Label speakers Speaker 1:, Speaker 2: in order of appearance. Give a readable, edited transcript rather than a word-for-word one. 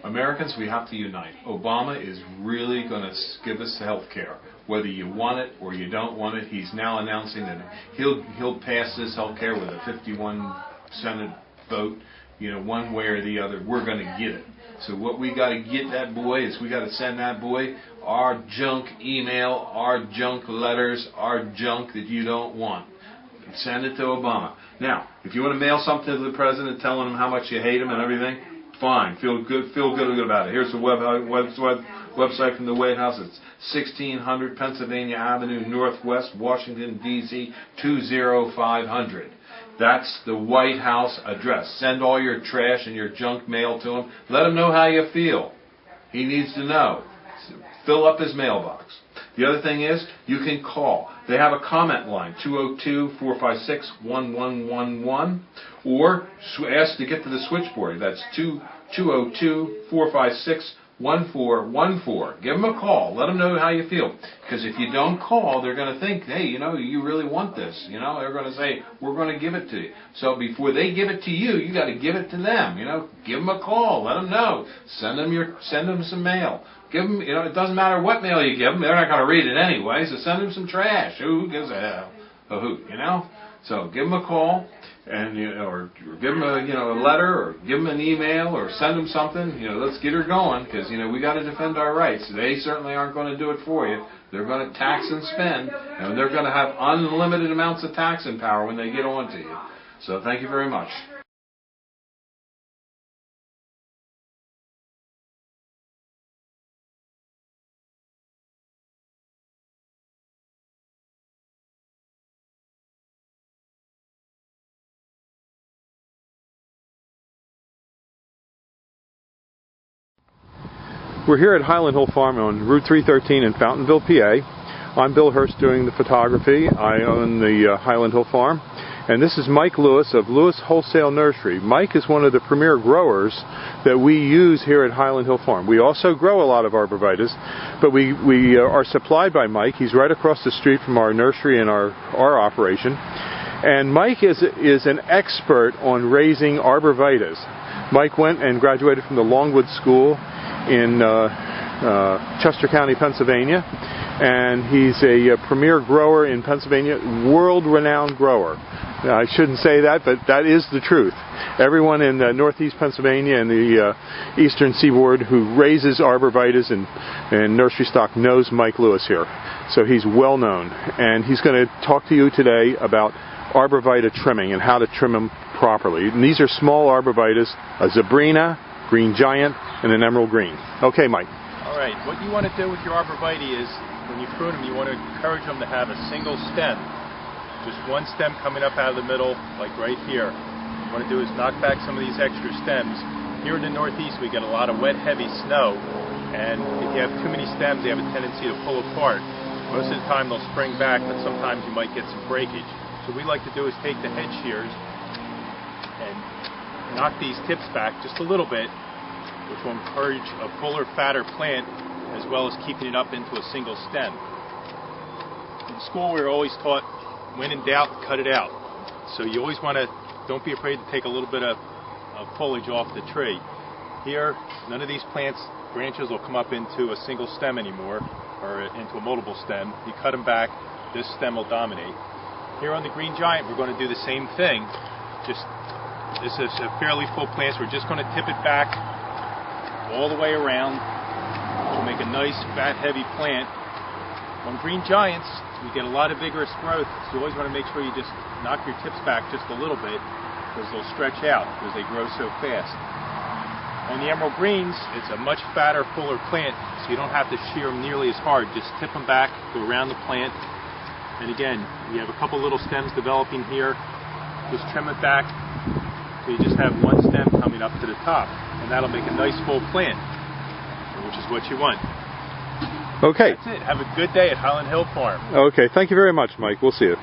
Speaker 1: Americans, we have to unite. Obama is really going to give us health care. Whether you want it or you don't want it, he's now announcing that he'll pass this health care with a 51 Senate vote, one way or the other. We're going to get it. So what we got to get that boy is we got to send that boy our junk email, our junk letters, our junk that you don't want. Send it to Obama. Now, if you want to mail something to the president telling him how much you hate him and everything, fine. Feel good about it. Here's the website from the White House. It's 1600 Pennsylvania Avenue Northwest, Washington, D.C. 20500. That's the White House address. Send all your trash and your junk mail to him. Let him know how you feel. He needs to know. Fill up his mailbox. The other thing is, you can call. They have a comment line, 202-456-1111, or ask to get to the switchboard. That's 202-456-1414. Give them a call. Let them know how you feel. Because if you don't call, they're going to think, hey, you really want this. They're going to say, we're going to give it to you. So before they give it to you, you got to give it to them. Give them a call. Let them know. Send them some mail. Give them, it doesn't matter what mail you give them. They're not going to read it anyway. So send them some trash. Who gives a hell? A hoot, So give them a call, and or give them a a letter, or give them an email, or send them something. Let's get her going, because we got to defend our rights. They certainly aren't going to do it for you. They're going to tax and spend, and they're going to have unlimited amounts of taxing power when they get on to you. So thank you very much.
Speaker 2: We're here at Highland Hill Farm on Route 313 in Fountainville, PA. I'm Bill Hurst doing the photography. I own the Highland Hill Farm. And this is Mike Lewis of Lewis Wholesale Nursery. Mike is one of the premier growers that we use here at Highland Hill Farm. We also grow a lot of arborvitaes, but we are supplied by Mike. He's right across the street from our nursery and our operation. And Mike is an expert on raising arborvitaes. Mike went and graduated from the Longwood School in Chester County, Pennsylvania, and he's a premier grower in Pennsylvania, world-renowned grower. I shouldn't say that, but that is the truth. Everyone in northeast Pennsylvania and the eastern seaboard who raises arborvitaes and nursery stock knows Mike Lewis here. So he's well known, and he's going to talk to you today about arborvitae trimming and how to trim them properly. And these are small arborvitaes, a Zebrina, Green Giant, and an Emerald Green. Okay, Mike.
Speaker 3: All right, what you want to do with your arborvitae is, when you prune them, you want to encourage them to have a single stem. Just one stem coming up out of the middle, like right here. What you want to do is knock back some of these extra stems. Here in the Northeast, we get a lot of wet, heavy snow, and if you have too many stems, they have a tendency to pull apart. Most of the time, they'll spring back, but sometimes you might get some breakage. So what we like to do is take the head shears and knock these tips back just a little bit, which will encourage a fuller, fatter plant, as well as keeping it up into a single stem. In school, we were always taught, when in doubt, cut it out. So you always want to, don't be afraid to take a little bit of foliage off the tree. Here, none of these plants, branches will come up into a single stem anymore, or into a multiple stem. You cut them back, this stem will dominate. Here on the Green Giant, we're going to do the same thing. This is a fairly full plant, so we're just going to tip it back all the way around to make a nice, fat, heavy plant. On Green Giants, you get a lot of vigorous growth, so you always want to make sure you just knock your tips back just a little bit, because they'll stretch out because they grow so fast. On the Emerald Greens, it's a much fatter, fuller plant, so you don't have to shear them nearly as hard. Just tip them back, go around the plant, and again, you have a couple little stems developing here. Just trim it back, so you just have one stem coming up to the top, and that'll make a nice full plant, which is what you want.
Speaker 2: Okay.
Speaker 3: That's it. Have a good day at Highland Hill Farm.
Speaker 2: Okay. Thank you very much, Mike. We'll see you.